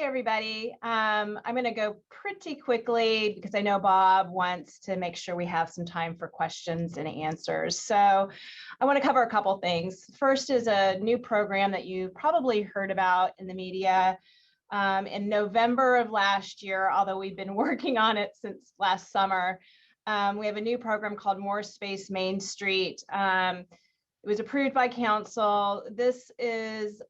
everybody. I'm going to go pretty quickly because I know Bob wants to make sure we have some time for questions and answers. So I want to cover a couple things. First is a new program that you probably heard about in the media in November of last year, although we've been working on it since last summer. We have a new program called More Space Main Street. It was approved by council. This is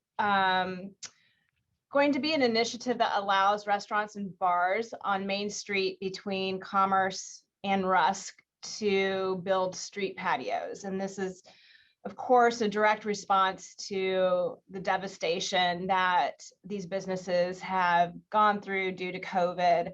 going to be an initiative that allows restaurants and bars on Main Street between Commerce and Rusk to build street patios. And this is, of course, a direct response to the devastation that these businesses have gone through due to COVID.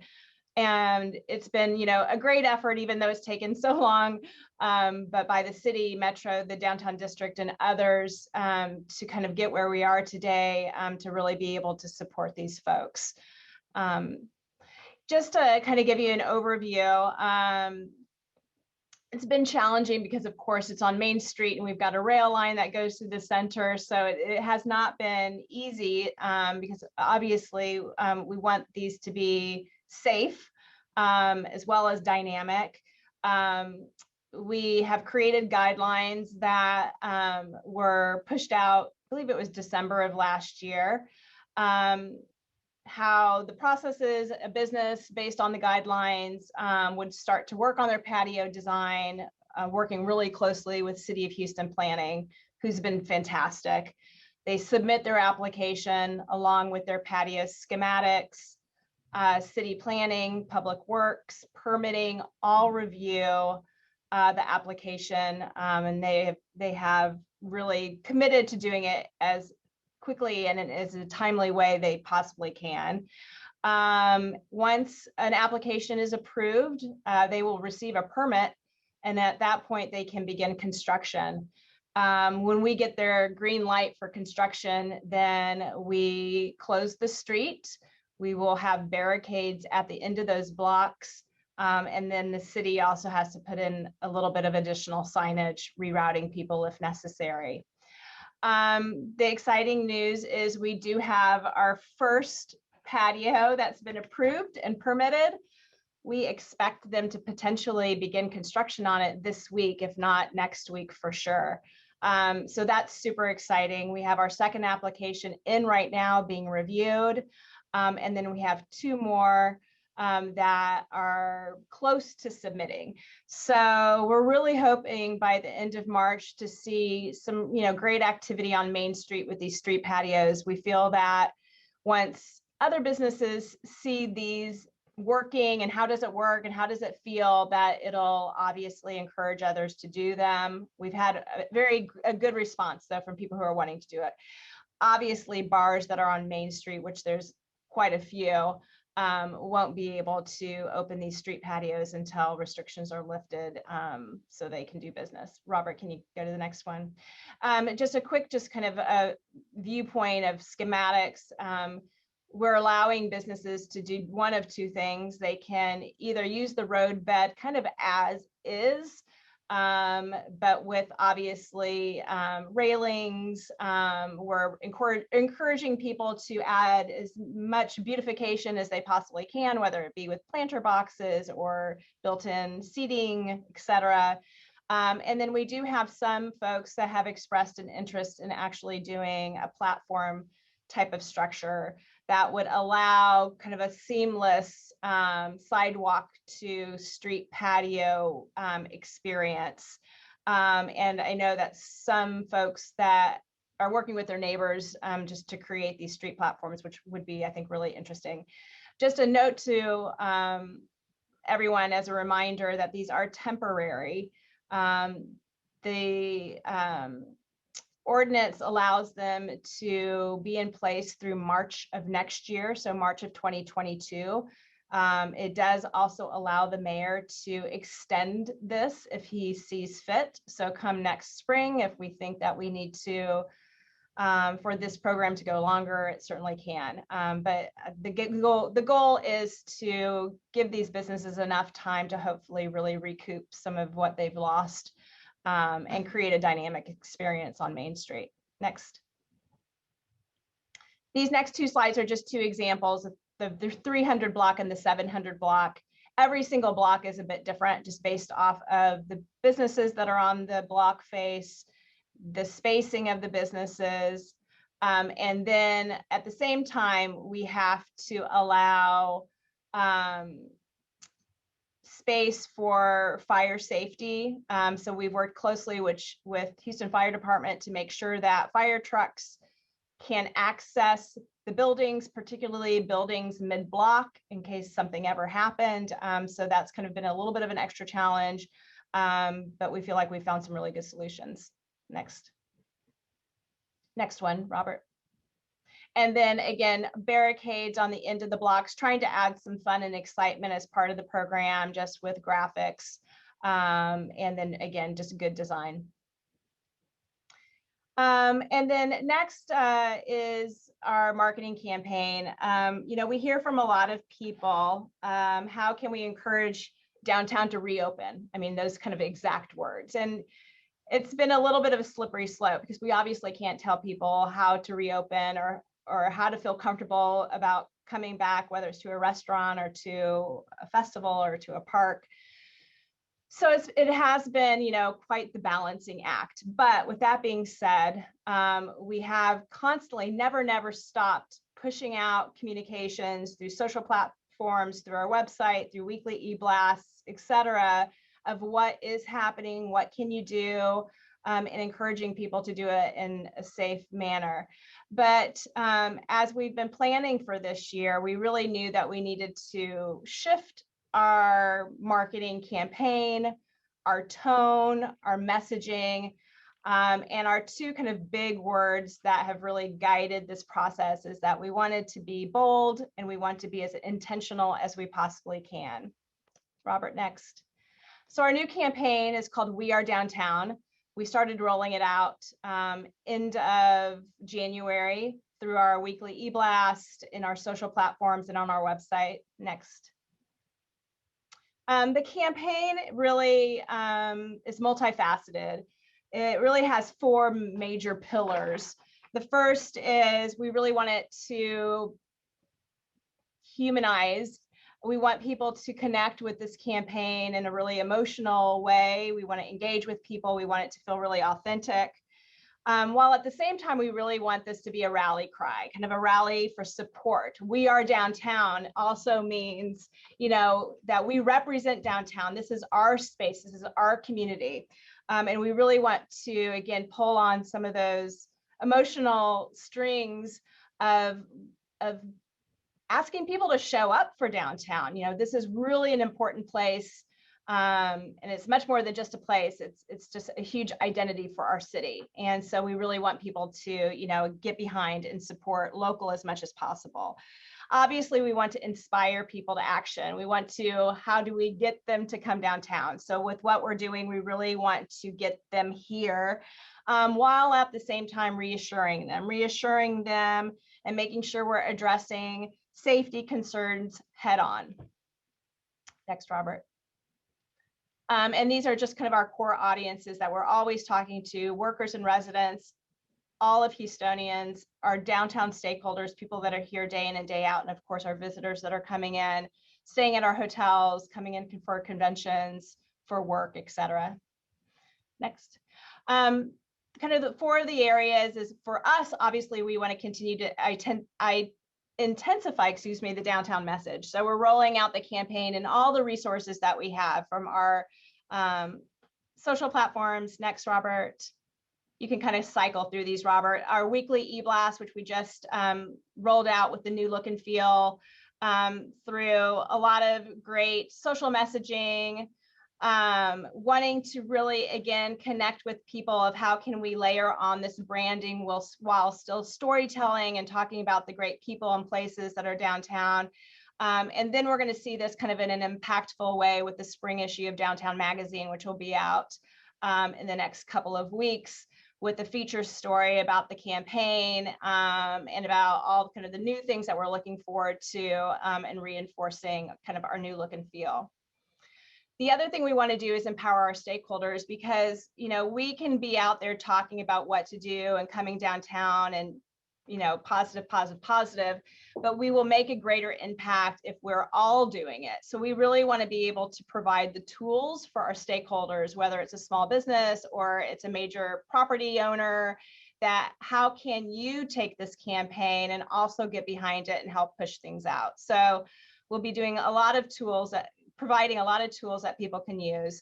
And it's been, a great effort, even though it's taken so long, but by the city, Metro, the downtown district, and others to kind of get where we are today to really be able to support these folks. Just to kind of give you an overview, it's been challenging because, of course, it's on Main Street and we've got a rail line that goes through the center. So it has not been easy because obviously we want these to be safe as well as dynamic. We have created guidelines that were pushed out, I believe it was December of last year. How the process is, a business based on the guidelines would start to work on their patio design, working really closely with City of Houston Planning, who's been fantastic. They submit their application along with their patio schematics, city planning, public works, permitting, all review the application, and they have really committed to doing it as quickly and in as a timely way they possibly can. Once an application is approved, they will receive a permit, and at that point they can begin construction. When we get their green light for construction, then we close the street. We will have barricades at the end of those blocks. And then the city also has to put in a little bit of additional signage, rerouting people if necessary. The exciting news is we do have our first patio that's been approved and permitted. We expect them to potentially begin construction on it this week, if not next week for sure. So that's super exciting. We have our second application in right now being reviewed. And then we have two more that are close to submitting. So we're really hoping by the end of March to see some, great activity on Main Street with these street patios. We feel that once other businesses see these working and how does it work and how does it feel, that it'll obviously encourage others to do them. We've had a good response though from people who are wanting to do it. Obviously bars that are on Main Street, which there's quite a few, won't be able to open these street patios until restrictions are lifted so they can do business. Robert, can you go to the next one? Just a quick, kind of a viewpoint of schematics. We're allowing businesses to do one of two things. They can either use the road bed kind of as is, but with obviously railings. We're encouraging people to add as much beautification as they possibly can, whether it be with planter boxes or built-in seating, etc. And then we do have some folks that have expressed an interest in actually doing a platform type of structure that would allow kind of a seamless sidewalk to street patio experience. And I know that some folks that are working with their neighbors just to create these street platforms, which would be, I think, really interesting. Just a note to everyone as a reminder that these are temporary. The ordinance allows them to be in place through March of next year, so March of 2022. It does also allow the mayor to extend this if he sees fit. So come next spring, if we think that we need to, for this program to go longer, it certainly can. But the goal is to give these businesses enough time to hopefully really recoup some of what they've lost and create a dynamic experience on Main Street. Next. These next two slides are just two examples of the 300 block and the 700 block. Every single block is a bit different just based off of the businesses that are on the block face, the spacing of the businesses. And then at the same time, we have to allow space for fire safety. So we've worked closely with Houston Fire Department to make sure that fire trucks can access the buildings, particularly buildings mid-block in case something ever happened. So that's kind of been a little bit of an extra challenge, but we feel like we found some really good solutions. Next one, Robert. And then again, barricades on the end of the blocks, trying to add some fun and excitement as part of the program, just with graphics. And then again, just good design. And then next is our marketing campaign. You know, we hear from a lot of people, how can we encourage downtown to reopen? I mean, those kind of exact words. And it's been a little bit of a slippery slope because we obviously can't tell people how to reopen or how to feel comfortable about coming back, whether it's to a restaurant or to a festival or to a park. So it has been, you know, quite the balancing act. But with that being said, we have constantly never stopped pushing out communications through social platforms, through our website, through weekly e-blasts, et cetera, of what is happening, what can you do, and encouraging people to do it in a safe manner. But as we've been planning for this year, we really knew that we needed to shift our marketing campaign, our tone, our messaging, and our two kind of big words that have really guided this process is that we wanted to be bold and we want to be as intentional as we possibly can. Robert, next. So our new campaign is called We Are Downtown. We started rolling it out end of January through our weekly e-blast, in our social platforms, and on our website. Next. The campaign really is multifaceted. It really has four major pillars. The first is we really want it to humanize. We want people to connect with this campaign in a really emotional way. We want to engage with people. We want it to feel really authentic. While at the same time, we really want this to be a rally cry, kind of a rally for support. We Are Downtown also means, you know, that we represent downtown. This is our space. This is our community. And we really want to, again, pull on some of those emotional strings of asking people to show up for downtown. You know, this is really an important place. And it's much more than just a place. It's just a huge identity for our city. And so we really want people to, you know, get behind and support local as much as possible. Obviously, we want to inspire people to action. We want to, how do we get them to come downtown? So with what we're doing, we really want to get them here, while at the same time reassuring them and making sure we're addressing safety concerns head on. Next, Robert. And these are just kind of our core audiences that we're always talking to: workers and residents, all of Houstonians, our downtown stakeholders, people that are here day in and day out, and of course our visitors that are coming in, staying at our hotels, coming in for conventions, for work, etc. Next. Kind of the four of the areas is, for us, obviously we want to continue to intensify, the downtown message. So we're rolling out the campaign and all the resources that we have from our social platforms. Next, Robert. You can kind of cycle through these, Robert. Our weekly e-blast, which we just rolled out with the new look and feel, through a lot of great social messaging, wanting to really, again, connect with people of how can we layer on this branding while still storytelling and talking about the great people and places that are downtown. And then we're going to see this kind of in an impactful way with the spring issue of Downtown Magazine, which will be out in the next couple of weeks, with the feature story about the campaign, and about all kind of the new things that we're looking forward to, and reinforcing kind of our new look and feel. The other thing we want to do is empower our stakeholders, because, you know, we can be out there talking about what to do and coming downtown and positive, positive, positive, but we will make a greater impact if we're all doing it. So we really want to be able to provide the tools for our stakeholders, whether it's a small business or it's a major property owner, that how can you take this campaign and also get behind it and help push things out. So we'll be doing a lot of tools, providing a lot of tools that people can use.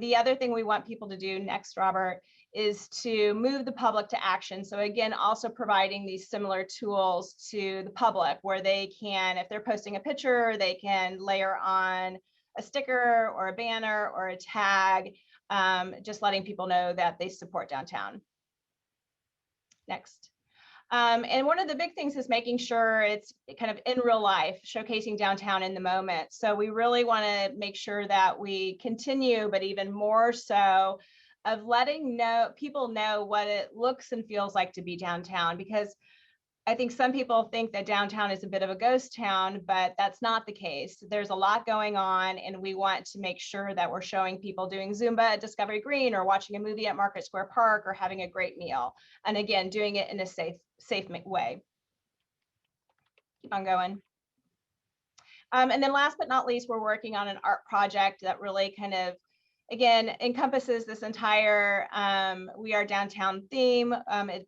The other thing we want people to do next, Robert, is to move the public to action. So again, also providing these similar tools to the public where they can, if they're posting a picture, they can layer on a sticker or a banner or a tag, just letting people know that they support downtown. Next. And one of the big things is making sure it's kind of in real life, showcasing downtown in the moment. So we really want to make sure that we continue, but even more so, of letting people know what it looks and feels like to be downtown, because I think some people think that downtown is a bit of a ghost town, but that's not the case. There's a lot going on, and we want to make sure that we're showing people doing Zumba at Discovery Green, or watching a movie at Market Square Park, or having a great meal. And again, doing it in a safe way. Keep on going. And then last but not least, we're working on an art project that really kind of, again, encompasses this entire We Are Downtown theme.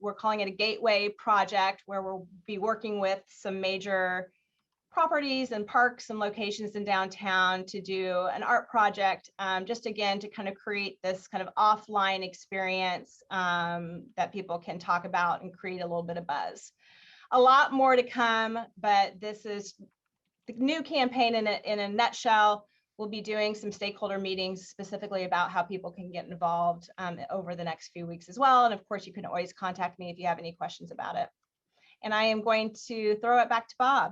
We're calling it a gateway project, where we'll be working with some major properties and parks and locations in downtown to do an art project, just again, to kind of create this kind of offline experience that people can talk about and create a little bit of buzz. A lot more to come, but this is the new campaign in a nutshell. We'll be doing some stakeholder meetings specifically about how people can get involved over the next few weeks as well. And of course, you can always contact me if you have any questions about it. And I am going to throw it back to Bob.